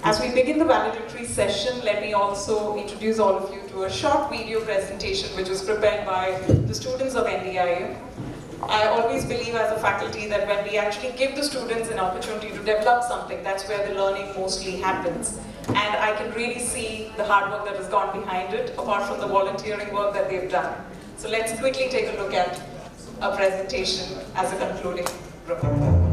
As we begin the valedictory session, let me also introduce all of you to a short video presentation which was prepared by the students of NDIA. I always believe as a faculty that when we actually give the students an opportunity to develop something, that's where the learning mostly happens. And I can really see the hard work that has gone behind it, apart from the volunteering work that they've done. So let's quickly take a look at a presentation as a concluding report.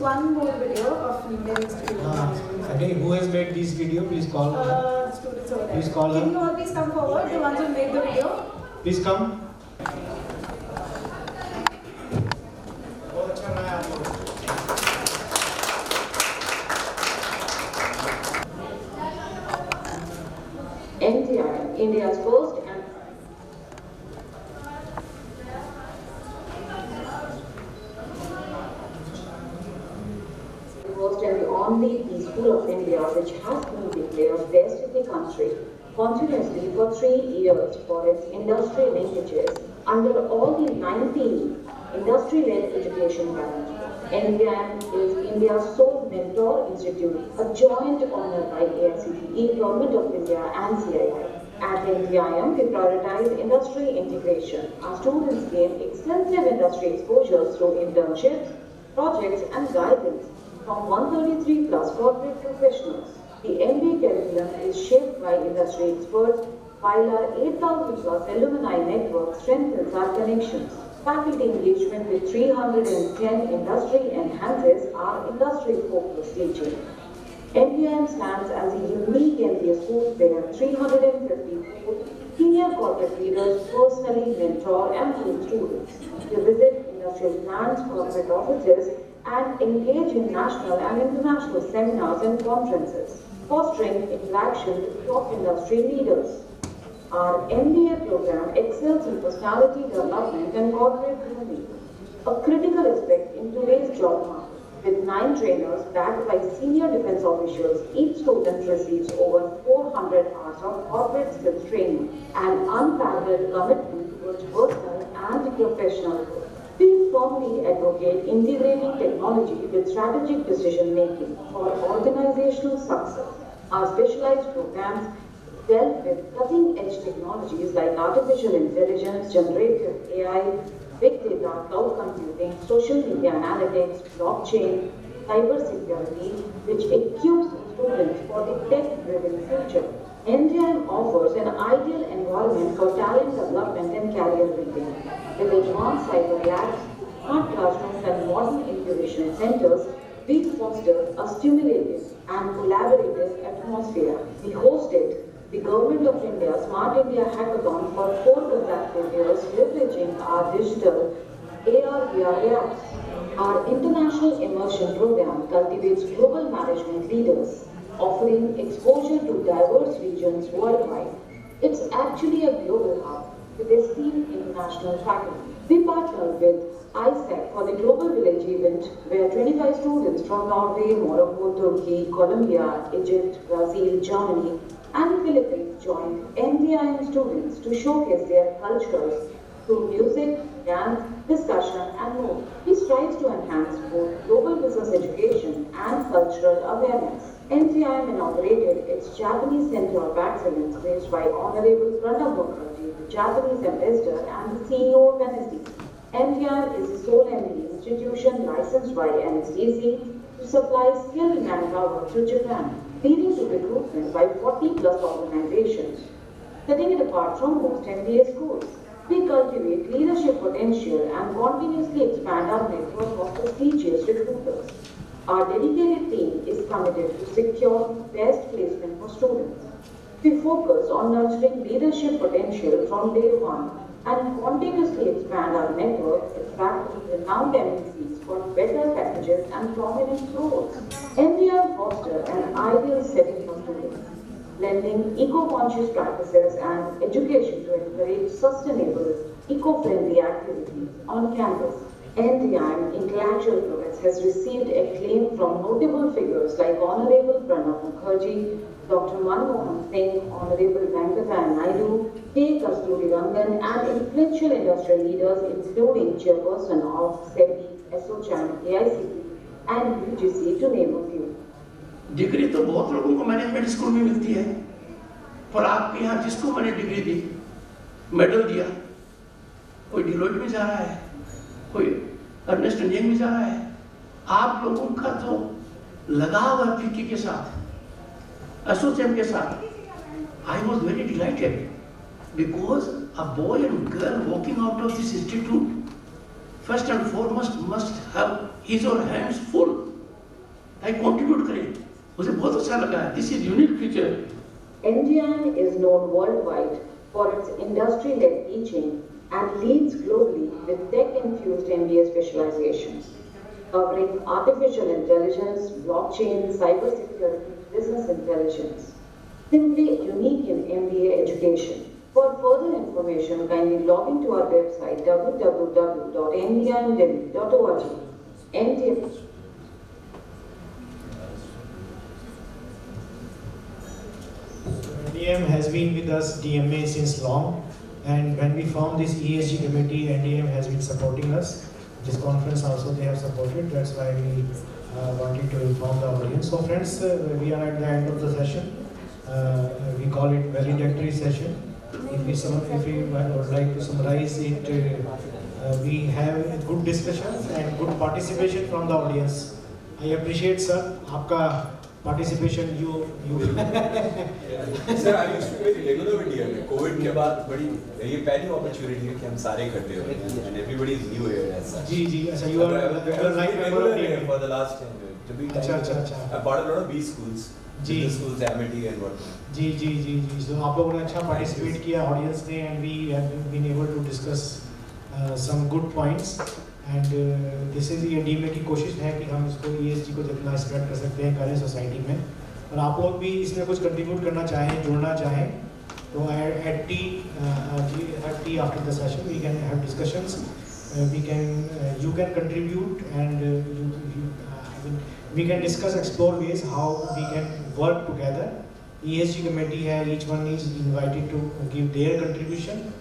one more video of New Institute of Management. Okay, who has made this video? Please call her. Students over there. Please call her. Can you all please come forward, the ones who made the video? Please come. NTI, India's first and the only school of India which has been declared best in the country continuously for 3 years for its industry linkages under all the 19 industry-led education brands. NVIM is India's sole mentor institute, a joint honor by AICTE, Government of India and CII. At NVIM, we prioritize industry integration. Our students gain extensive industry exposure through internships, projects and guidance from 133 plus corporate professionals. The MBA curriculum is shaped by industry experts, while our 8,000 plus alumni network strengthens our connections. Faculty engagement with 310 industry enhances our industry-focused teaching. NVIM stands as a unique MBA school where 354 senior corporate leaders personally mentor and teach students. They visit industrial plants, corporate offices, and engage in national and international seminars and conferences, fostering interaction with top industry leaders. Our MBA program excels in personality development and corporate grooming, a critical aspect in today's job market. With 9 trainers backed by senior defense officials, each student receives over 400 hours of corporate skills training and unparalleled commitment towards personal and professional growth. We firmly advocate integrating technology with strategic decision making for organizational success. Our specialized programs dealt with cutting-edge technologies like artificial intelligence, generative AI, big data, cloud computing, social media analytics, blockchain, cybersecurity, which equips students for the tech-driven future. NGM offers an ideal environment for talent development and career building. With advanced cyber labs, smart classrooms and modern incubation centers, we foster a stimulating and collaborative atmosphere. We hosted the Government of India Smart India Hackathon for 4 consecutive years, leveraging our digital AR/VR apps. Our international immersion program cultivates global management leaders, offering exposure to diverse regions worldwide. It's actually a global hub with esteemed international faculty. We partnered with Sept for the Global Village event, where 25 students from Norway, Morocco, Turkey, Colombia, Egypt, Brazil, Germany, and Philippines joined NVIM students to showcase their cultures through music, dance, discussion, and more. We strive to enhance both global business education and cultural awareness. NVIM inaugurated its Japanese Center of Excellence, raised by Honorable Pranab Mukherjee, the Japanese ambassador and the CEO of NSD. NVIM is the sole MBA institution licensed by NSDC to supply skilled manpower to Japan, leading to recruitment by 40 plus organizations, setting it apart from most MBA schools. We cultivate leadership potential and continuously expand our network of prestigious recruiters. Our dedicated team is committed to secure best placement for students. We focus on nurturing leadership potential from day one and continuously expand our network, attracting renowned MNCs for better packages and prominent roles. NVIM foster an ideal setting for students, blending eco-conscious practices and education to encourage sustainable, eco-friendly activities on campus. NVIM intellectual prowess has received acclaim from notable figures like Honorable Pranab Mukherjee, Dr. Manmohan Singh, Honorable Venkataya Naidu, K. Kasturi Rangan, and influential industrial leaders including Chairperson of Sept, Assocation, AICTE, and UGC, to name a few. Degree तो बहुत लोगों को management school में मिलती है, पर आपके यहाँ जिसको मैंने डिग्री दी, मेडल दिया, कोई डिलोइट में जा रहा है, कोई अर्नेस्ट एंड यंग में जा रहा है। आप लोगों का तो लगाव है फिक्की के साथ, एसोसिएशन के साथ। I was very delighted because a boy and girl walking out of this institute, first and foremost, must have his or her hands full ताकि कंट्रीब्यूट करें। मुझे बहुत अच्छा लगा, this is unique feature. NDIM is known worldwide for its industry-led teaching and leads globally with tech-infused MBA specializations, covering artificial intelligence, blockchain, cybersecurity, business intelligence. Simply unique in MBA education. For further information, kindly log into our website www.ndimdelhi.org. NDIM. NDM has been with us, DMA, since long, and when we formed this ESG committee, NDM has been supporting us. This conference also they have supported, that's why we wanted to inform the audience. So friends, we are at the end of the session. We call it valedictory session. If we would like to summarize it, we have good discussions and good participation from the audience. I appreciate sir, आपका participation you Sir, I used to be very regular with DMA. COVID के बाद बड़ी ये पहली opportunity है कि हम सारे इकट्ठे हो and everybody is new here as such. जी अच्छा you are right member of DMA for the last 10 years. To be अच्छा I'm part of a lot of B schools. Ji schools, Amity and what. Ji so आप लोगों ने अच्छा participate किया audience ने and we have been able to discuss some good points and this is ये DMA की कोशिश है कि हम इसको ESG को जितना स्प्रेड कर सकते हैं करें सोसाइटी में और आप लोग भी इसमें कुछ कंट्रीब्यूट करना चाहें जुड़ना चाहें तो at tea after the session we can have discussions you can contribute and we can discuss explore ways how we can work together. ESG committee है, each one is invited to give their contribution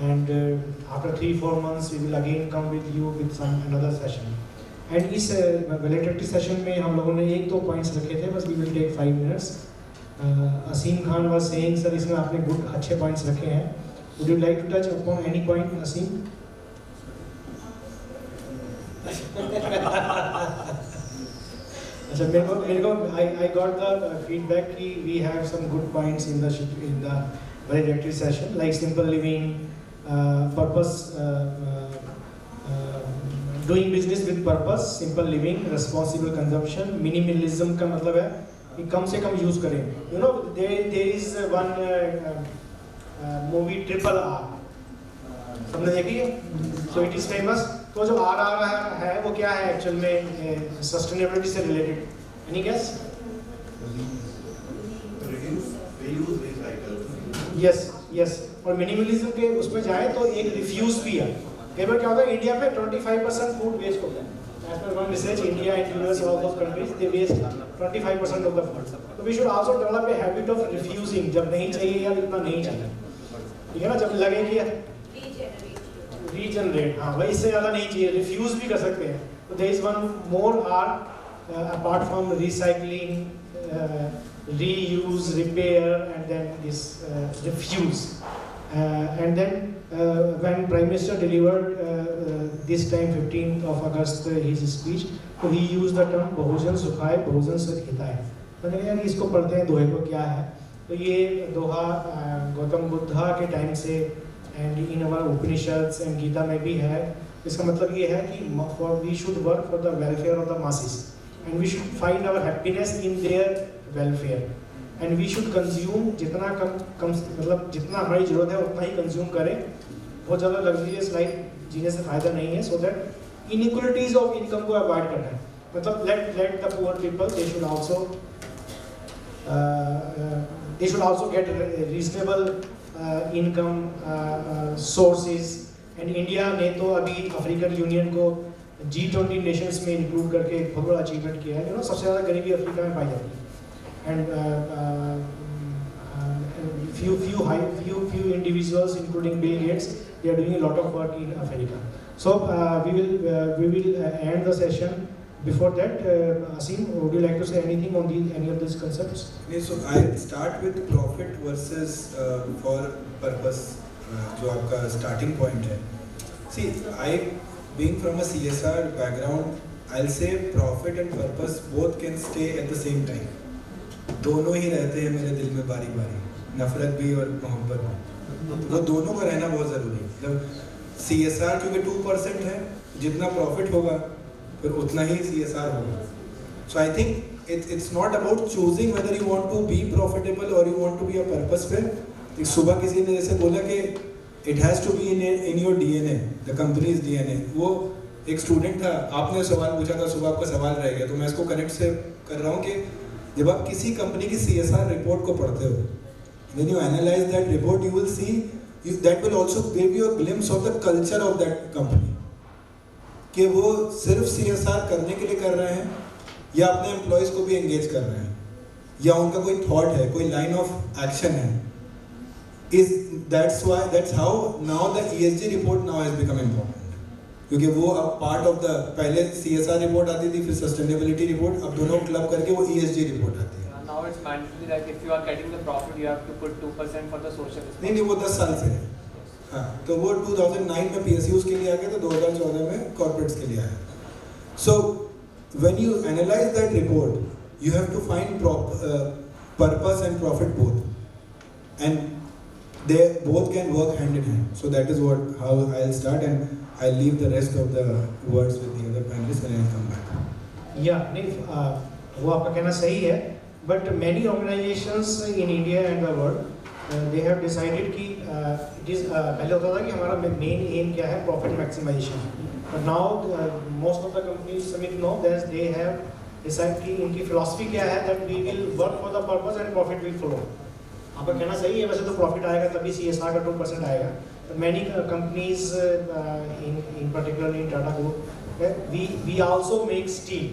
and after 3-4 months we will again come with you with another session. And इस valedictory session में हम लोगों ने 1-2 points रखे थे बस we will take 5 minutes. Asim Khan was saying sir इसमें आपने good अच्छे points रखे हैं. Would you like to touch upon any point, Asim? अच्छा मेरे को I got the feedback कि we have some good points in the valedictory session like simple living, purpose, doing business with purpose, simple living, responsible consumption, minimalism का मतलब है कि कम से कम use करें. You know there is one movie RRR. हमने देखी है? So it is famous. तो जो RRR है वो क्या है एक्चुअल में सस्टेनेबिलिटी से रिलेटेड. Any guess? Yes. और मिनिमलिज्म के उसमें जाए तो एक रिफ्यूज भी है. कई बार क्या होता है इंडिया में 25% फूड वेस्ट होता है. As per one research, India and US, all those countries, they waste 25% of the food. So we should also develop a habit of refusing. जब नहीं चाहिए या इतना नहीं चाहिए. ठीक है ना? जब लगे कि रीजनरेट, हाँ वही इससे ज़्यादा नहीं चाहिए, रिफ्यूज भी कर सकते हैं. तो there is one more art apart from recycling, reuse, repair, and then this refuse. And then when Prime Minister delivered this time 15th of August his speech, so he used the term बहुजन सुखाए बहुजन सुख हिताए. मैंने यार इसको पढ़ते हैं दोहे को क्या है. तो ये दोहा गौतम बुद्धा के टाइम से and in our Upanishads and Gita में भी है. इसका मतलब ये है कि we should work for the welfare of the masses and we should find our happiness in their welfare and we should consume जितना कम मतलब जितना हमारी जरूरत है उतना ही कंज्यूम करें. बहुत ज़्यादा luxurious life जीने से फायदा नहीं है. So that inequalities of income को avoid करना है. मतलब let the poor people they should also get reasonable income sources. And India ने तो अभी अफ्रीकन यूनियन को G20 नेशंस में इंक्लूड करके एक बहुत बड़ा अचीवमेंट किया है. सबसे ज़्यादा गरीबी अफ्रीका में पाई जाती है. And few individuals, including Bill Gates, they are doing a lot of work in Africa. So we will end the session. Before that, Asim, would you like to say anything on any of these concepts? Okay, so I'll start with profit versus for purpose, जो आपका starting point है. See, being from a CSR background, I'll say profit and purpose both can stay at the same time. दोनों ही रहते हैं मेरे दिल में बारी बारी, नफरत भी और मोहब्बत भी. वो दोनों का रहना बहुत ज़रूरी है. जब CSR क्योंकि 2% है, जितना profit होगा फिर उतना ही CSR होगा. So I think it's not about choosing whether you want to be profitable or you want to be a purposeful. सुबह किसी ने जैसे बोला कि it has to be in your DNA, the company's DNA. वो एक student था, आपने सवाल पूछा था, सुबह आपका सवाल रह गया, तो मैं इसको कनेक्ट से कर रहा हूँ कि जब आप किसी कंपनी की CSR रिपोर्ट को पढ़ते हो, when you analyze that report, you will see that will also give you a glimpse of the culture of that company. कि वो सिर्फ CSR करने के लिए कर रहे हैं या अपने एम्प्लॉयज को भी एंगेज कर रहे हैं या उनका कोई थॉट है, कोई लाइन ऑफ एक्शन है. That's how now the ESG report now has become important. क्योंकि वो अब पार्ट ऑफ द, पहले CSR रिपोर्ट आती थी, फिर सस्टेनेबिलिटी रिपोर्ट, अब दोनों क्लब करके वो ESG रिपोर्ट आती है. Now it's mandatory that if you are getting the profit, you have to put 2% for the social responsibility. नहीं, वो 10 साल से है. हाँ, तो वो 2009 में PSUs के लिए आ गया, तो 2014 में कॉर्पोरेट्स के लिए आया. So when you analyze that report, you have to find purpose and profit both, and they both can work hand in hand. So that is how I'll start, and I'll leave the rest of the words with the other panelists and I'll come back. Yeah, नहीं, वो आपका कहना सही है, but many organizations in India and the world, they have decided कि it is पहले होता था कि हमारा main aim क्या है, profit maximization. But now most of the companies, Samit, know that they have decided कि इनकी philosophy क्या है, that we will work for the purpose and profit will follow. आपका कहना सही है, वैसे तो प्रॉफिट आएगा तभी CSR का 2% आएगा. Many companies, in particular in Tata Group, we also make steel.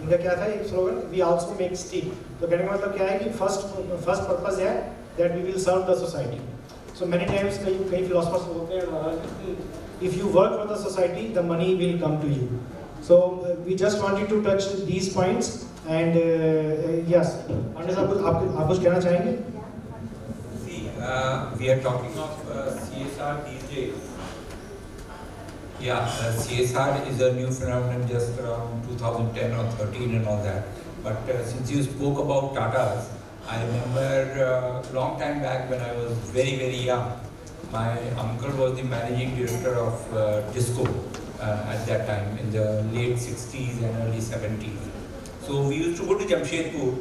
इनका क्या था एक slogan, we also make steel. तो कहने का मतलब क्या है कि first purpose है that we will serve the society. So many times कई philosophers बोलते हैं if you work for the society, the money will come to you. So we just wanted to touch these points and yes, Anders, आप कुछ कहना चाहेंगे? We are talking of CSR these days. Yeah, CSR is a new phenomenon just around 2010 or 13 and all that. But since you spoke about Tatas, I remember a long time back when I was very, very young, my uncle was the managing director of Disco at that time in the late 60s and early 70s. So we used to go to Jamshedpur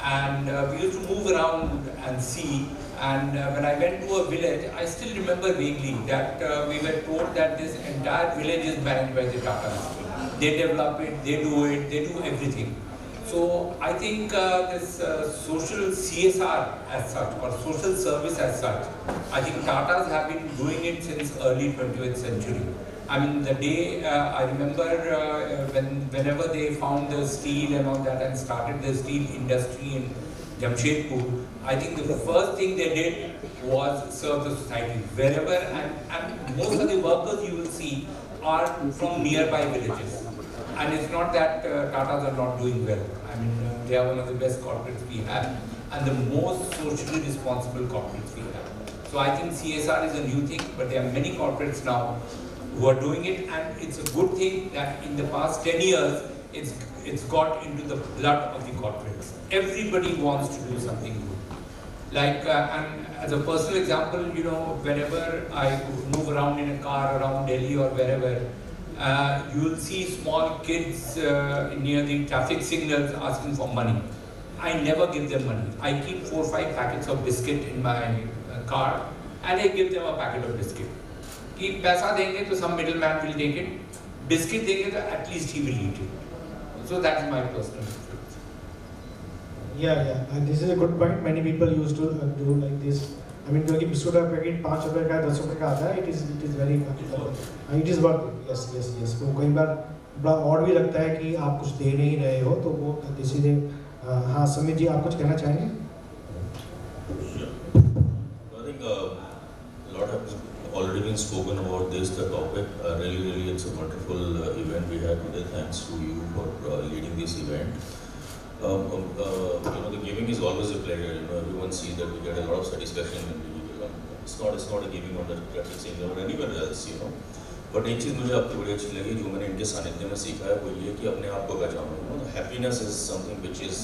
and we used to move around and see. And when I went to a village, I still remember vaguely that we were told that this entire village is managed by the Tatas. They develop it, they do everything. So I think this social CSR as such, or social service as such, I think Tatas have been doing it since early 20th century. I mean, the day I remember whenever they found the steel and all that and started the steel industry in Jamshedpur, I think the first thing they did was serve the society wherever, and most of the workers you will see are from nearby villages. And it's not that Tatas are not doing well. I mean, they are one of the best corporates we have and the most socially responsible corporates we have. So I think CSR is a new thing, but there are many corporates now who are doing it, and it's a good thing that in the past 10 years, it's got into the blood of the corporates. Everybody wants to do something good. Like, and as a personal example, you know, whenever I move around in a car around Delhi or wherever, you will see small kids near the traffic signals asking for money. I never give them money. I keep 4 or 5 packets of biscuit in my car, and I give them a packet of biscuit. कि पैसा देंगे तो some middleman will take it. Biscuit देंगे तो at least he will eat it. So that's my personal experience. Yeah, and this is a good point. Many people used to do like this. I mean, क्योंकि biscuit का packet 5 रुपए का 10 रुपए का आता है, it is very it is worth it. Yes. वो कई बार बड़ा और भी लगता है कि आप कुछ दे नहीं रहे हो, तो वो इसीलिए हाँ समीर जी आप कुछ कहना चाहेंगे? I think a lot has already been spoken about this, the topic. Really, it's a wonderful event we had today. Thanks to you for leading this event. The giving is always a pleasure. Everyone sees that we get a lot of satisfaction when we give. It's not a giving on the traffic signal or anywhere else, But एक चीज़ मुझे आपकी बड़ी अच्छी लगी जो मैंने इनके सानिध्य में सीखा है वो ये कि अपने आप को पहचानो. Happiness is something which is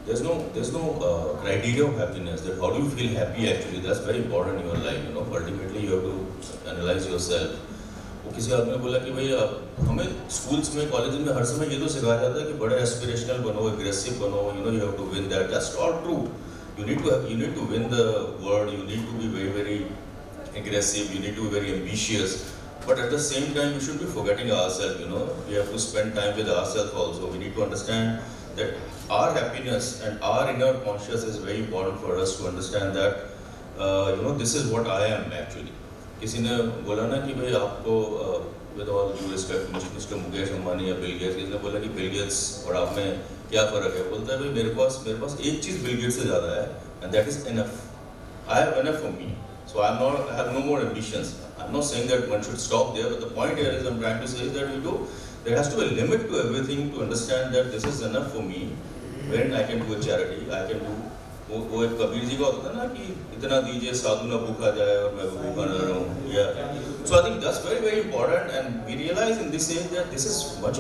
there's no criteria of happiness. That how do you feel happy actually? That's very important in your life. Ultimately you have to analyze yourself. वो किसी आदमी ने बोला कि भाई हमें स्कूल्स में कॉलेज में हर समय ये तो सिखाया जाता है कि बड़े एस्पिरेशनल बनो, एग्रेसिव बनो, you have to win that, that's not true. You need to win the world, you need to be very, very aggressive, you need to be very ambitious, but at the same time you should be forgetting ourselves, we have to spend time with ourselves also. We need to understand that our happiness and our inner conscious is very important for us to understand that this is what I am actually. किसी ने बोला ना कि भाई आपको with all due respect mister Mukesh Ambani या Bill Gates, किसी ने बोला कि बिल गेट्स और आप में क्या फ़र्क है, बोलता है भाई मेरे पास एक चीज़ बिल गेट्स से ज़्यादा है, and that is enough. I have enough for me, so I have no more ambitions. I'm not saying that one should stop there, but the point here is I'm trying to say that there has to be a limit to everything to understand that this is enough for me. When I can do a charity, I can do वो एक कबीर जी का होता है ना कि इतना दीजिए साधु ना भूखा जाए और मैं भूखा न रहूं. So I think that's very, very important, and we realize in this age that this is much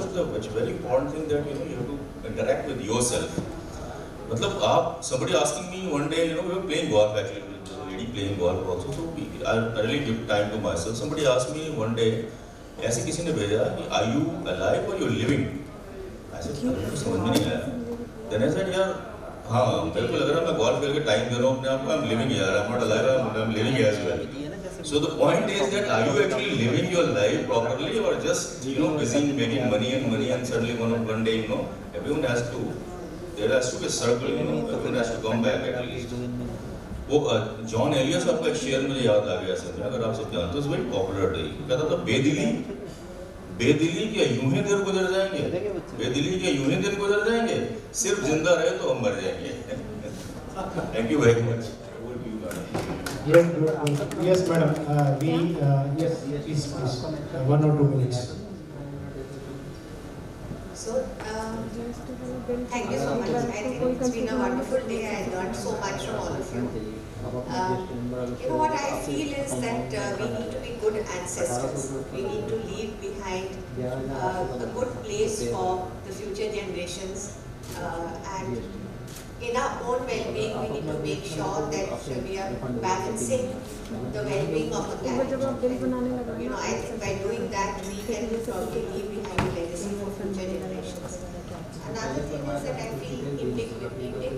very important thing that you have to interact with yourself. मतलब आप somebody asking me one day, we were playing golf actually, with a lady playing golf also, so I really give time to myself. Somebody asked me one day, ऐसे किसी ने भेजा कि are you alive or you're living? I said मुझे समझ में नहीं आया. Then I said यार हाँ मेरे को लग रहा है मैं golf खेल के time दे रहा हूँ अपने आप को. I'm living यार, I'm not alive, I'm living as well. So the point is that are you actually living your life properly or just busy making money and suddenly one day everyone has to, there has to be a circle, everyone has to come back at least. वो John Elia साहब का एक शेर मुझे याद आ गया sir, अगर आप सब जानते हो, इट्स वेरी पॉपुलर. कहता था बेदिली क्या यूं ही दिन गुजर जाएंगे, बेदिली क्या यूं ही दिन गुजर जाएंगे, सिर्फ जिंदा रहे तो हम मर जाएंगे. Thank you very much. Yes, madam. Yes, please. 1 or 2 minutes. So, thank you so much. I think it's been a wonderful day. I learned so much from all of you. What I feel is that we need to be good ancestors. We need to leave behind a good place for the future generations. And in our own well-being, we need to make sure that we are balancing the well-being of the planet. I think by doing that, we can probably leave behind a legacy for future generations. Another thing is that I feel Indic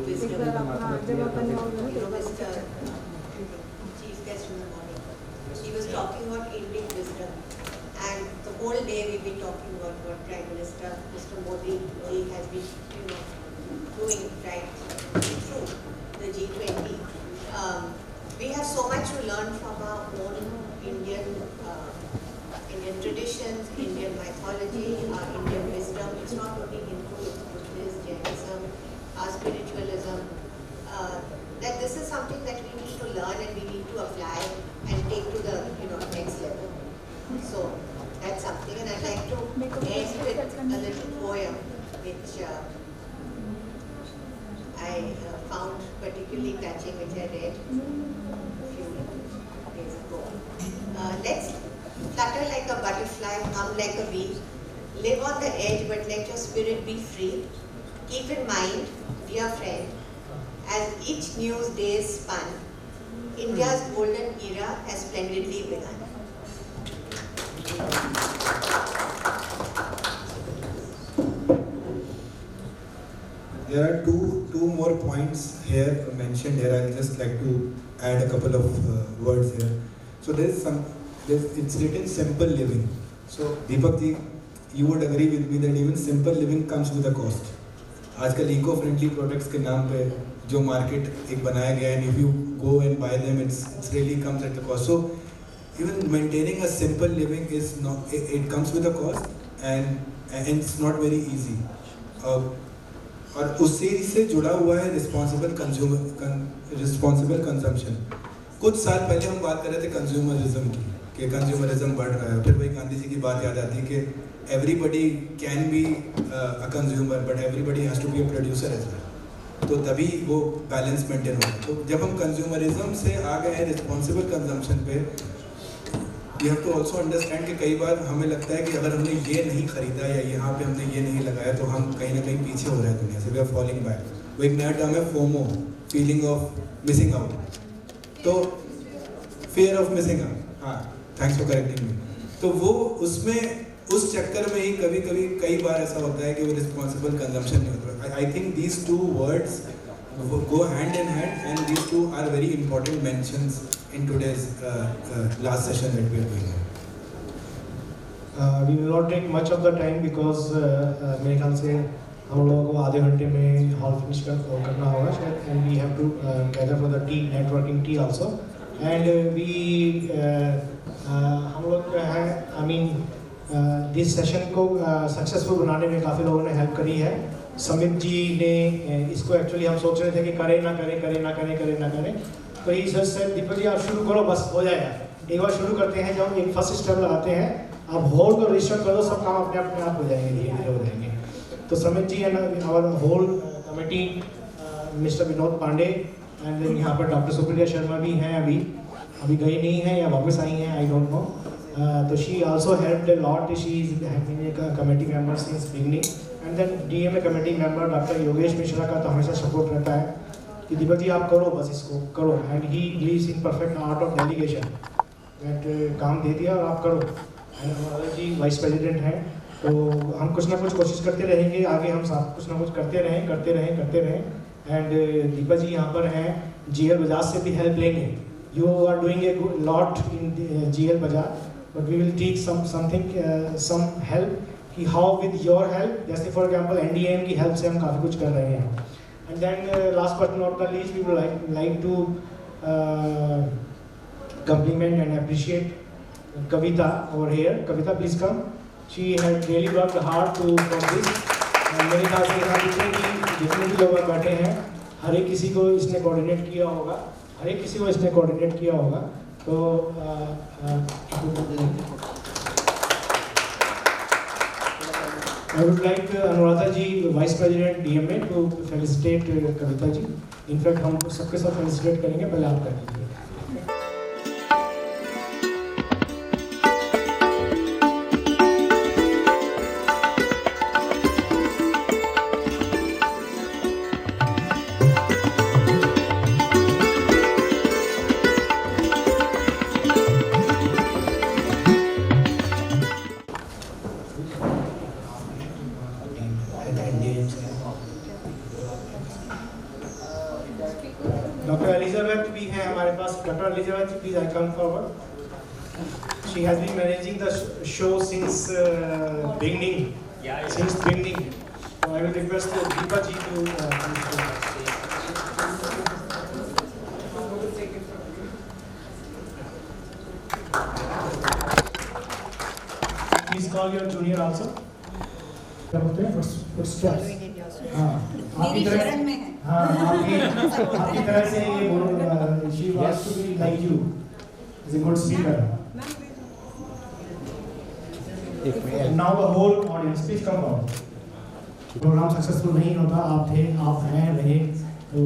wisdom. Mr. Chief Guest in the morning, he was talking about Indic wisdom, and the whole day we've been talking about what Prime Minister Mr. Modi has been, doing right through the G20. We have so much to learn from our own Indian traditions, Indian mythology, Indian wisdom. It's not only Hindu, it's Buddhist, Jainism, our spiritualism. That this is something that we need to learn and we need to apply and take to the next level. So that's something, and I'd like to end with a little poem which I found particularly touching, which I read a few days ago. Let's flutter like a butterfly, hum like a bee, live on the edge but let your spirit be free. Keep in mind, dear friend, as each new day is spun, India's golden era has splendidly begun. There are two more points here mentioned here. I'll just like to add a couple of words here. So it's written simple living. So Deepak ji, you would agree with me that even simple living comes with a cost. आजकल eco-friendly products के नाम पे जो market एक बनाया गया है, and if you go and buy them, it's really comes at the cost. So even maintaining a simple living is not, it comes with a cost, and it's not very easy. और उससे जुड़ा हुआ है responsible consumption. कुछ साल पहले हम बात कर रहे थे कंज्यूमरिज्म की, कि कंज्यूमरिज्म बढ़ रहा है. फिर वही गांधी जी की बात याद आती है कि everybody can be a consumer but everybody has to be a producer as well. तो तभी वो बैलेंस मेंटेन होगा. तो जब हम कंज्यूमरिज्म से आ गए हैं रिस्पॉन्सिबल कंजम्पशन पे, you have to also understand कि कई बार हमें लगता है कि अगर हमने ये नहीं खरीदा या यहाँ पे हमने ये नहीं लगाया तो हम कहीं ना कहीं पीछे हो रहे हैं दुनिया से. We are falling back. वो एक नया टर्म है FOMO, feeling of missing out. तो फियर ऑफ मिसिंग आउट. हाँ, थैंक्स फॉर करेक्टिंग मी. तो वो उसमें उस चक्कर में ही कई बार ऐसा होता है कि वो रिस्पॉन्सिबल कंजम्पशन नहीं होता. I think these two words go hand in hand, and these two are very important mentions in today's last session that we are doing. We will not take much of the time because मेरे ख्याल से हम लोगों को आधे घंटे में hall finish करना होगा शायद, and we have to gather for the tea, networking tea also, and we हम लोग हैं, I mean this session को successful बनाने में काफ़ी लोगों ने help करी है. समित जी ने इसको एक्चुअली हम सोच रहे थे कि करें ना करें, तो ही सर से दीपक जी आप शुरू करो, बस हो जाएगा. एक बार शुरू करते हैं, जब एक फर्स्ट स्टेप लगाते हैं, आप होल को रजिस्टर कर दो, सब काम अपने आप हो जाएंगे, धीरे धीरे हो जाएंगे. तो Samit ji and our whole committee, mister Vinod Pandey, and then यहाँ पर डॉक्टर सुप्रिया शर्मा भी हैं, अभी गई नहीं है या वापस आई हैं, आई डोंट नो. तो she also helped a lot. She is committee member since beginning. And then DMA committee member doctor Yogesh Mishra का तो हमेशा सपोर्ट रहता है कि दीपक जी आप करो, बस इसको करो. And he believes in perfect art of delegation, that काम दे दिया और आप करो. एंड हमारा जी वाइस प्रेसिडेंट हैं, तो हम कुछ ना कुछ कोशिश करते रहेंगे, आगे हम सब कुछ ना कुछ करते रहें. एंड दीपक जी यहाँ पर हैं, जीएल बजाज से भी हेल्प लेंगे. You are doing a lot in GL Bajaj, but we will take some help कि हाउ विद योर हेल्प, जैसे फॉर एग्जांपल एनडीएम की हेल्प से हम काफ़ी कुछ कर रहे हैं. And then last but not the least, we would like to compliment and appreciate Kavita over here. Kavita, please come. She had really worked hard to for this. मेरे ख्याल से यहाँ जितने भी लोग बैठे हैं, हर एक किसी को इसने कोऑर्डिनेट किया होगा. तो I would like Anuradha ji, Vice President DMA, to felicitate Kavita ji. In fact, हम सबके साथ felicitate करेंगे, पहले आप कर लीजिए. Dr. Elizabeth भी है हमारे पास. Dr. Elizabeth, please I come forward. She has been managing the show since beginning. Since beginning. So I will request Deepa ji to please call your junior also. क्या बोलते हैं? Footsteps. हाँ. आपकी तरह में है. हाँ, आपकी तरह से ये बोलो. She wants to be like you. Is a good speaker. And now the whole audience, please come on. Programme successful नहीं होता, आप थे, आप हैं, रहे. तो